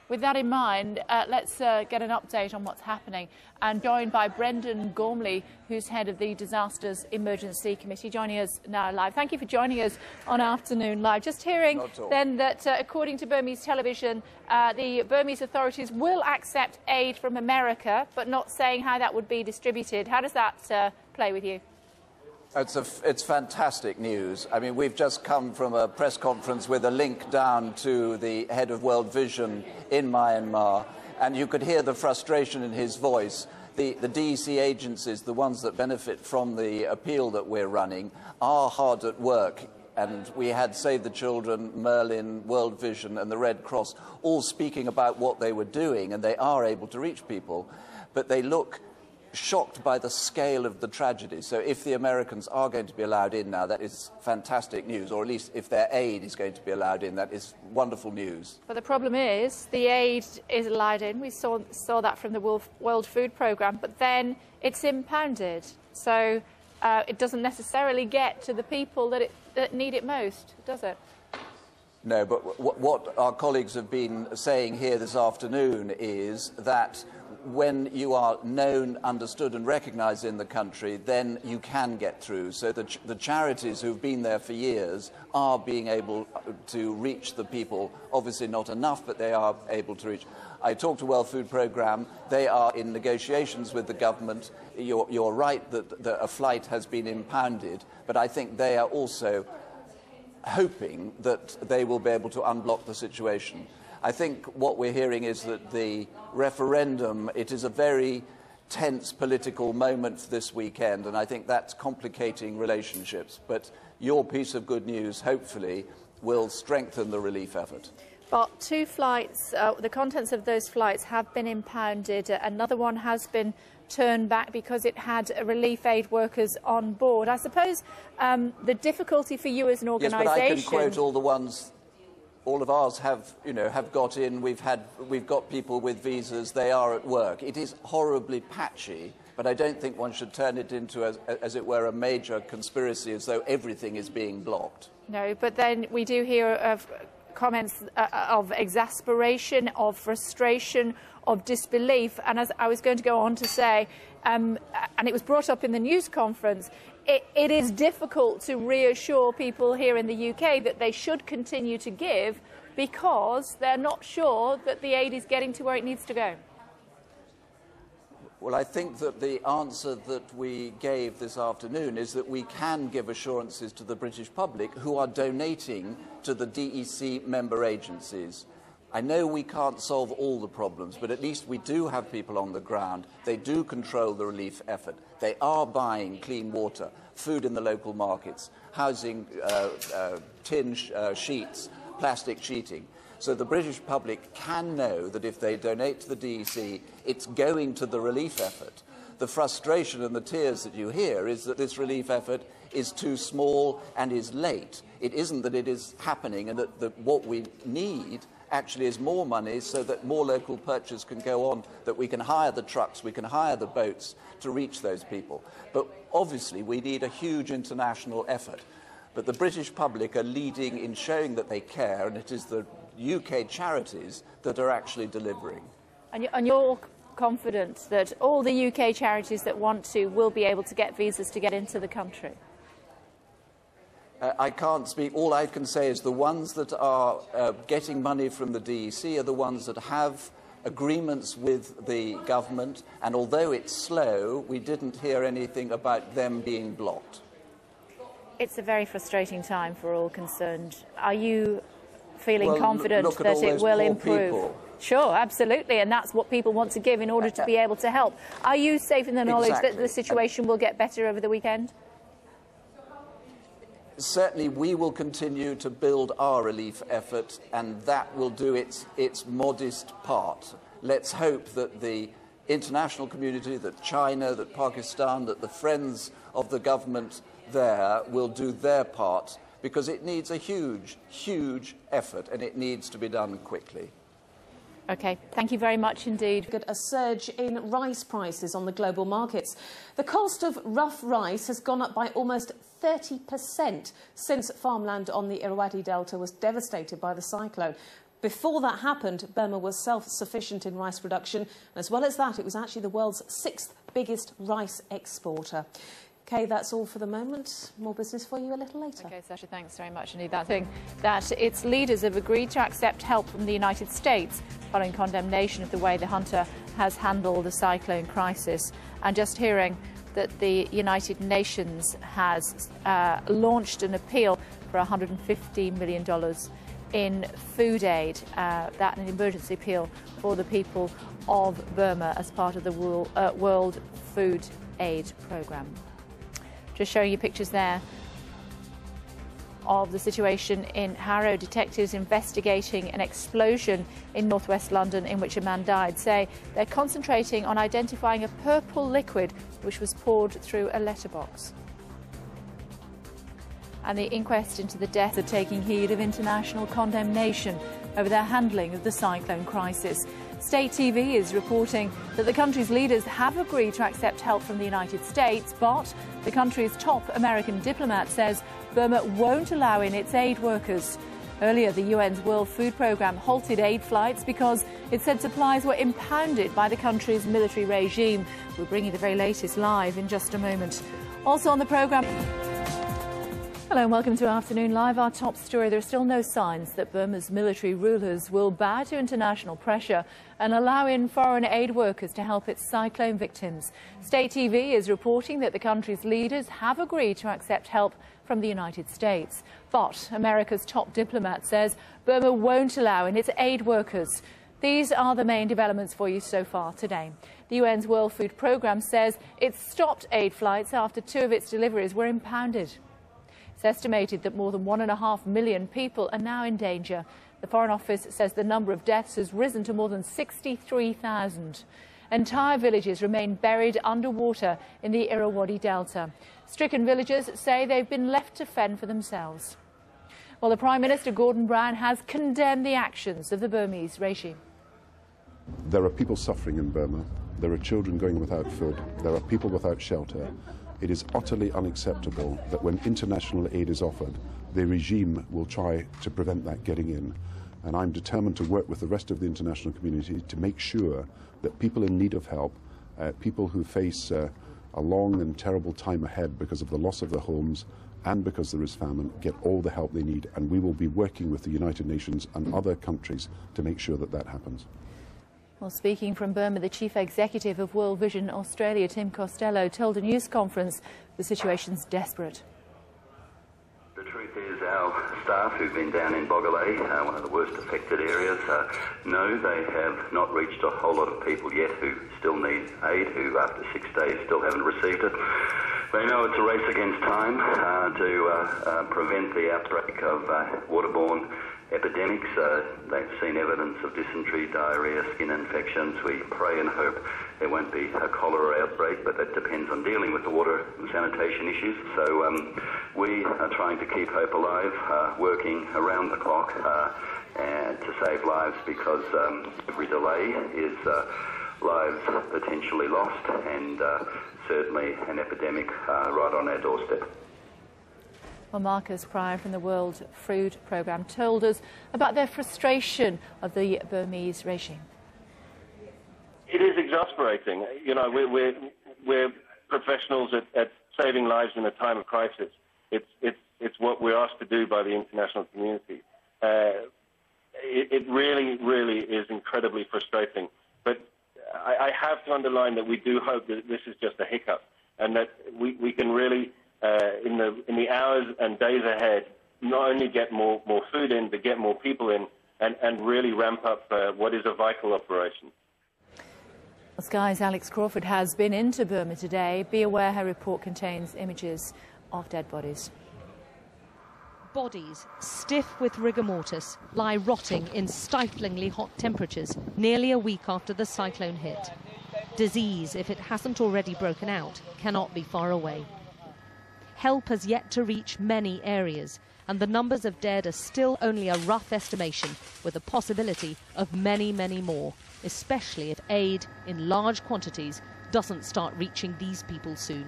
With that in mind, let's get an update on what's happening. And joined by Brendan Gormley, who's head of the Disasters Emergency Committee, joining us now live. Thank you for joining us on Afternoon Live. Just hearing then that, according to Burmese television, the Burmese authorities will accept aid from America, but not saying how that would be distributed. How does that play with you? It's fantastic news. I mean, we've just come from a press conference with a link down to the head of World Vision in Myanmar, and you could hear the frustration in his voice. The DEC agencies, the ones that benefit from the appeal that we're running, are hard at work. And we had Save the Children, Merlin, World Vision and the Red Cross all speaking about what they were doing, and they are able to reach people. But they look shocked by the scale of the tragedy. So if the Americans are going to be allowed in now, that is fantastic news, or at least if their aid is going to be allowed in, that is wonderful news. But the problem is the aid is allowed in. We saw that from the World Food Programme, but then it's impounded. So it doesn't necessarily get to the people that need it most, does it? No, but what our colleagues have been saying here this afternoon is that when you are known, understood and recognised in the country, then you can get through. So the charities who've been there for years are being able to reach the people. Obviously not enough, but they are able to reach. I talked to World Food Programme. They are in negotiations with the government. You're right that a flight has been impounded, but I think they are also hoping that they will be able to unblock the situation. I think what we're hearing is that the referendum, it is a very tense political moment for this weekend, and I think that's complicating relationships. But your piece of good news, hopefully, will strengthen the relief effort. But two flights, the contents of those flights have been impounded. Another one has been turned back because it had relief aid workers on board. I suppose the difficulty for you as an organisation... Yes, but I can quote all the ones... All of ours have got in. We've got people with visas. They are at work. It is horribly patchy, but I don't think one should turn it into, as it were, a major conspiracy, as though everything is being blocked. No, but then we do hear of comments of exasperation, of frustration, of disbelief. And as I was going to go on to say, and it was brought up in the news conference, it is difficult to reassure people here in the UK that they should continue to give because they're not sure that the aid is getting to where it needs to go. Well, I think that the answer that we gave this afternoon is that we can give assurances to the British public who are donating to the DEC member agencies. I know we can't solve all the problems, but at least we do have people on the ground. They do control the relief effort. They are buying clean water, food in the local markets, housing, tin sheets, plastic sheeting. So the British public can know that if they donate to the DEC, it's going to the relief effort. The frustration and the tears that you hear is that this relief effort is too small and is late. It isn't that it is happening, and that what we need actually is more money so that more local purchase can go on, that we can hire the trucks, we can hire the boats to reach those people. But obviously we need a huge international effort. But the British public are leading in showing that they care, and it is the UK charities that are actually delivering. And you're confident that all the UK charities that want to will be able to get visas to get into the country? I can't speak. All I can say is the ones that are getting money from the DEC are the ones that have agreements with the government, and although it's slow, we didn't hear anything about them being blocked. It's a very frustrating time for all concerned. Are you feeling confident that it will improve? People. Sure, absolutely, and that's what people want to give in order to be able to help. Are you safe in the knowledge that the situation will get better over the weekend? Certainly we will continue to build our relief effort, and that will do its modest part. Let's hope that the international community, that China, that Pakistan, that the friends of the government there will do their part, because it needs a huge, huge effort, and it needs to be done quickly. OK, thank you very much indeed. A surge in rice prices on the global markets. The cost of rough rice has gone up by almost 30% since farmland on the Irrawaddy Delta was devastated by the cyclone. Before that happened, Burma was self-sufficient in rice production. And as well as that, it was actually the world's 6th biggest rice exporter. OK, that's all for the moment. More business for you a little later. OK, Sasha, thanks very much indeed. That thing that its leaders have agreed to accept help from the United States following condemnation of the way the junta has handled the cyclone crisis. And just hearing that the United Nations has launched an appeal for $150 million in food aid, that an emergency appeal for the people of Burma as part of the World Food Aid Programme. Just showing you pictures there of the situation in Harrow. Detectives investigating an explosion in northwest London in which a man died say they're concentrating on identifying a purple liquid which was poured through a letterbox. And the inquest into the deaths are taking heed of international condemnation over their handling of the cyclone crisis. State TV is reporting that the country's leaders have agreed to accept help from the United States, but the country's top American diplomat says Burma won't allow in its aid workers. Earlier, the UN's World Food Programme halted aid flights because it said supplies were impounded by the country's military regime. We'll bring you the very latest live in just a moment. Also on the programme... Hello and welcome to Afternoon Live. Our top story: there are still no signs that Burma's military rulers will bow to international pressure and allow in foreign aid workers to help its cyclone victims. State TV is reporting that the country's leaders have agreed to accept help from the United States. But America's top diplomat says Burma won't allow in its aid workers. These are the main developments for you so far today. The UN's World Food Programme says it's stopped aid flights after 2 of its deliveries were impounded. It's estimated that more than 1.5 million people are now in danger. The Foreign Office says the number of deaths has risen to more than 63,000. Entire villages remain buried underwater in the Irrawaddy Delta. Stricken villagers say they've been left to fend for themselves. Well, the Prime Minister, Gordon Brown, has condemned the actions of the Burmese regime. There are people suffering in Burma. There are children going without food. There are people without shelter. It is utterly unacceptable that when international aid is offered, the regime will try to prevent that getting in. And I'm determined to work with the rest of the international community to make sure that people in need of help, people who face a long and terrible time ahead because of the loss of their homes and because there is famine, get all the help they need. And we will be working with the United Nations and other countries to make sure that that happens. Well, speaking from Burma, the chief executive of World Vision Australia, Tim Costello, told a news conference the situation's desperate. The truth is our staff who've been down in Bogalay, one of the worst affected areas, no, they have not reached a whole lot of people yet who still need aid, who after 6 days still haven't received it. They know it's a race against time to prevent the outbreak of waterborne epidemics. They've seen evidence of dysentery, diarrhoea, skin infections. We pray and hope there won't be a cholera outbreak, but that depends on dealing with the water and sanitation issues. So we are trying to keep hope alive, working around the clock to save lives, because every delay is lives potentially lost, and certainly an epidemic right on our doorstep. Well, Marcus Pryor from the World Food Programme told us about their frustration of the Burmese regime. It is exasperating. You know, we're professionals at saving lives in a time of crisis. It's what we're asked to do by the international community. It really is incredibly frustrating. But I have to underline that we do hope that this is just a hiccup, and that we can really, in the hours and days ahead, not only get more food in, but get more people in, and really ramp up what is a vital operation. Sky's Alex Crawford has been into Burma today. Be aware her report contains images of dead bodies. Bodies, stiff with rigor mortis, lie rotting in stiflingly hot temperatures nearly a week after the cyclone hit. Disease, if it hasn't already broken out, cannot be far away. Help has yet to reach many areas, and the numbers of dead are still only a rough estimation, with a possibility of many, many more, especially if aid in large quantities doesn't start reaching these people soon.